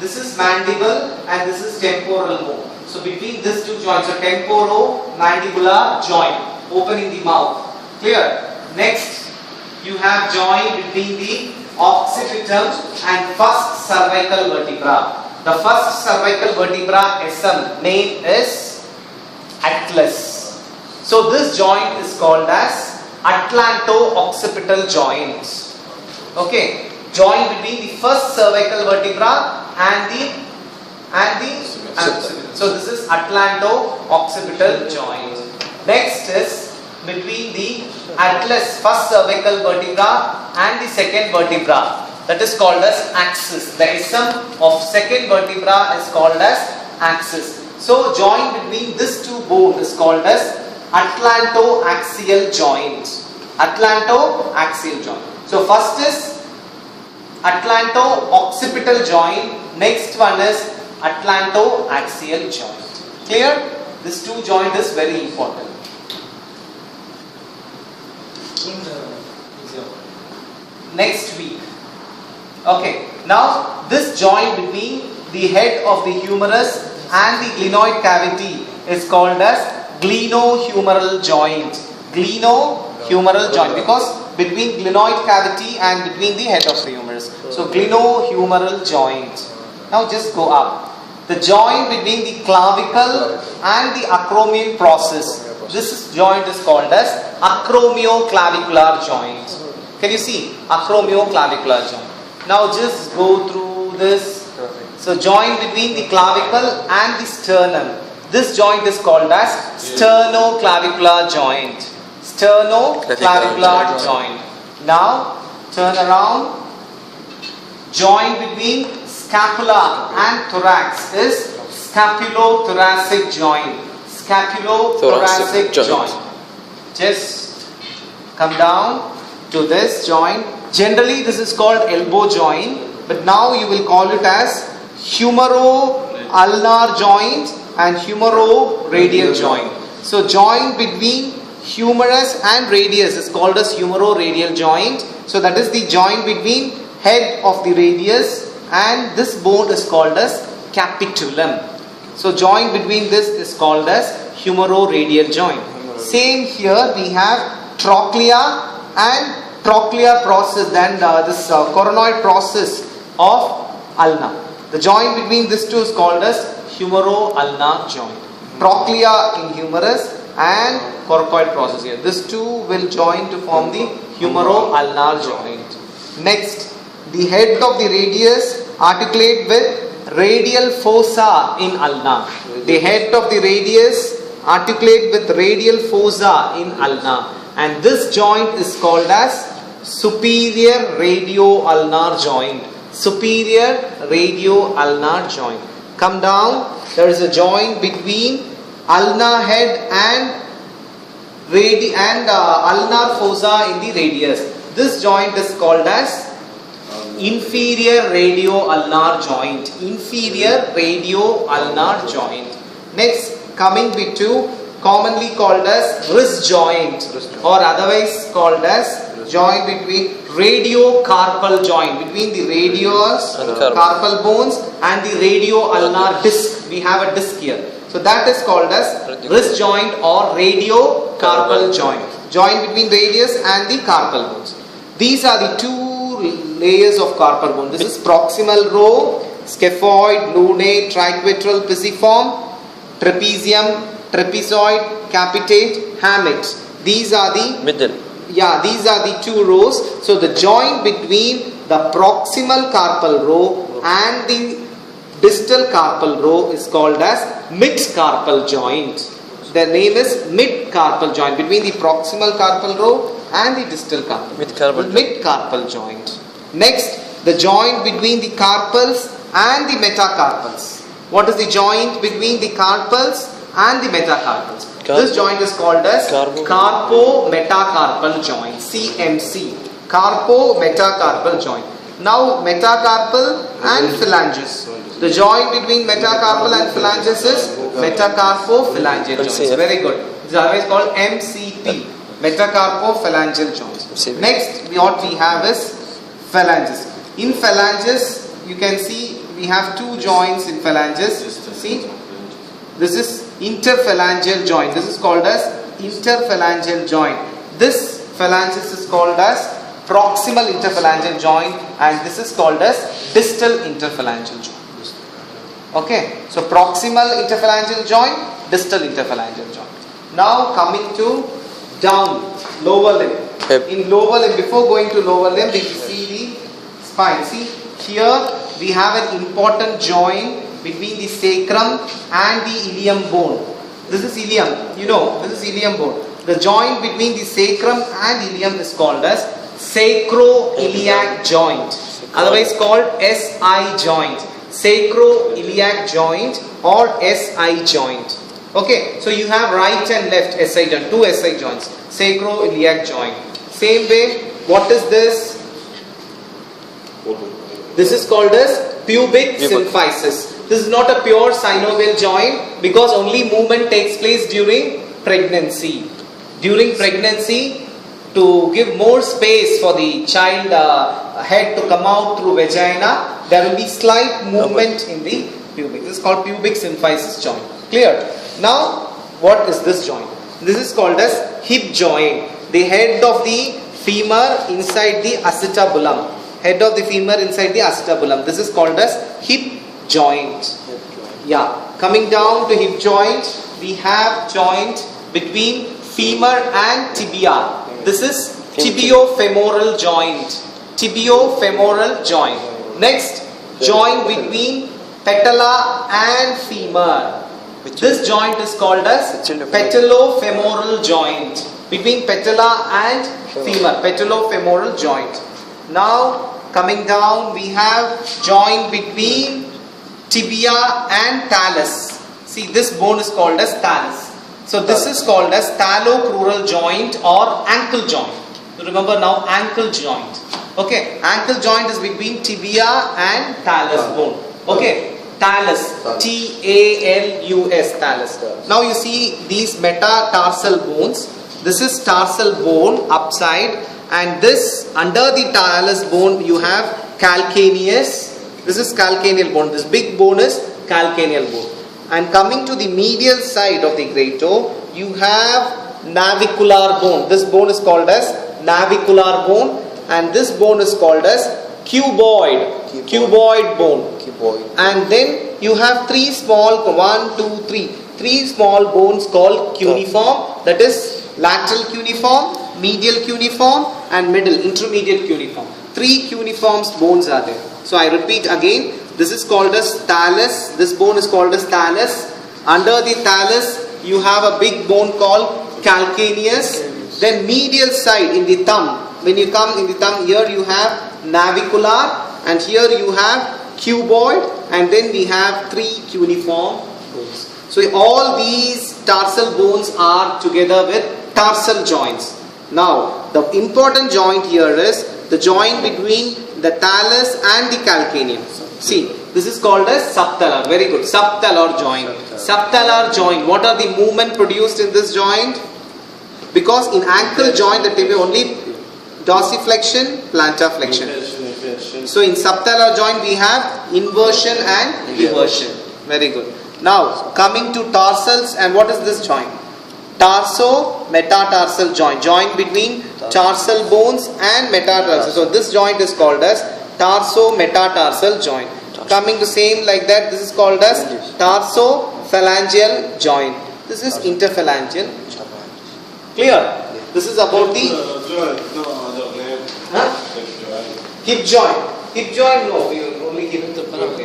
This is mandible and this is temporal bone. So between these two joints, so temporomandibular joint, opening the mouth. Clear? Next, you have joint between the occipitum and first cervical vertebra. The first cervical vertebra SM name is atlas. So this joint is called as atlanto-occipital joint. Okay, joint between the first cervical vertebra and the occipital. So this is atlanto-occipital joint. Next is between the atlas, first cervical vertebra and the second vertebra. That is called as axis. The SM of second vertebra is called as axis. So joint between these two bones is called as atlanto-axial joint. Atlanto-axial joint. So first is atlanto-occipital joint. Next one is atlanto-axial joint. Clear? This two joint is very important. Next week. Okay. Now this joint between the head of the humerus and the glenoid cavity is called as glenohumeral joint. Glenohumeral joint, because between glenoid cavity and between the head of the humerus. So glenohumeral joint. Now just go up. The joint between the clavicle and the acromion process. This joint is called as acromioclavicular joint. Can you see? Acromioclavicular joint. Now just go through this. So joint between the clavicle and the sternum. This joint is called as sternoclavicular joint. Sternoclavicular joint. Now turn around. Joint between scapula and thorax is scapulothoracic joint. Scapulothoracic joint. Just come down to this joint. Generally this is called elbow joint, but now you will call it as humero-ulnar joint and humero-radial joint. So joint between humerus and radius is called as humero-radial joint. So that is the joint between head of the radius and this bone is called as capitulum. So joint between this is called as humero-radial joint. Same here we have trochlea and trochlear process, then this coronoid process of ulna. The joint between these two is called as humero-ulnar joint. Trochlea in humerus and coracoid process here. These two will join to form the humero-ulnar joint. Next, the head of the radius articulate with radial fossa in ulna. The head of the radius articulate with radial fossa in ulna. And this joint is called as superior radio-ulnar joint. Superior radio-ulnar joint. Come down. There is a joint between ulnar head and ulnar fossa in the radius. This joint is called as inferior radio-ulnar joint. Inferior radio-ulnar joint. Next, coming to commonly called as wrist joint, or otherwise called as joint between radiocarpal joint, between the radius carpal bones and the radio-ulnar disc. We have a disc here. So that is called as wrist joint or radiocarpal joint. Joint between radius and the carpal bones. These are the two layers of carpal bone. This is proximal row, scaphoid, lunate, triquetral, pisiform, trapezium, trapezoid, capitate, hamate. These are the middle. Yeah, these are the two rows. So the joint between the proximal carpal row and the distal carpal row is called as mid-carpal joint. The name is mid-carpal joint, between the proximal carpal row and the distal carpal. Mid-carpal joint. Next, the joint between the carpals and the metacarpals. What is the joint between the carpals and the metacarpals? This joint is called as carpo-metacarpal joint. CMC. Carpo-metacarpal joint. Now metacarpal and phalanges. The joint between metacarpal and phalanges is metacarpophalangeal joints. Very good. This is always called MCP. Metacarpophalangeal joints. Next, what we have is phalanges. In phalanges, you can see we have two joints in phalanges. See, this is interphalangeal joint. This is called as interphalangeal joint. This phalanges is called as proximal interphalangeal joint, and this is called as distal interphalangeal joint. Okay, so proximal interphalangeal joint, distal interphalangeal joint. Now coming to down, lower limb. In lower limb, before going to lower limb, we see the spine. See, here we have an important joint between the sacrum and the ilium bone. This is ilium, you know, this is ilium bone. The joint between the sacrum and ilium is called as sacroiliac joint, otherwise called SI joint. Sacroiliac joint or SI joint. Okay, so you have right and left SI joint, two SI joints, sacroiliac joint. Same way, what is this? This is called as pubic symphysis. This is not a pure synovial joint because only movement takes place during pregnancy. During pregnancy, to give more space for the child head to come out through vagina, there will be slight movement in the pubic. This is called pubic symphysis joint. Clear? Now, what is this joint? This is called as hip joint. The head of the femur inside the acetabulum. Head of the femur inside the acetabulum. This is called as hip joint. Yeah. Coming down to hip joint, we have joint between femur and tibia. This is tibiofemoral joint. Tibiofemoral joint. Next, joint between patella and femur. This joint is called as patellofemoral joint. Between patella and femur. Patellofemoral joint. Now, coming down, we have joint between tibia and talus. See, this bone is called as talus. So this is called as talocrural joint or ankle joint. So remember now, ankle joint. Okay, ankle joint is between tibia and talus bone. Okay, talus, T-A-L-U-S, talus. Now you see these metatarsal bones. This is tarsal bone upside, and this under the talus bone you have calcaneus. This is calcaneal bone. This big bone is calcaneal bone. And coming to the medial side of the great toe, you have navicular bone. This bone is called as navicular bone, and this bone is called as cuboid bone. And then you have three small small bones called cuneiform. That is lateral cuneiform, medial cuneiform, and middle intermediate cuneiform. Three cuneiform bones are there. So I repeat again. This is called as talus. This bone is called as talus. Under the talus, you have a big bone called calcaneus. Then medial side in the thumb. When you come in the thumb, here you have navicular, and here you have cuboid, and then we have three cuneiform bones. So all these tarsal bones are together with tarsal joints. Now, the important joint here is the joint between the talus and the calcaneum. See, this is called as subtalar. Very good. Subtalar joint. Subtalar joint. What are the movement produced in this joint? Because in ankle joint there will be only dorsiflexion, plantar flexion. So in subtalar joint we have inversion and eversion. Very good. Now coming to tarsals, and what is this joint? Tarso-metatarsal joint. Joint between tarsal bones and metatarsal. So this joint is called as tarso-metatarsal joint. Coming to same like that, this is called as tarsophalangeal joint. This is interphalangeal. Clear? This is about the hip joint. Hip joint, no, we only hip.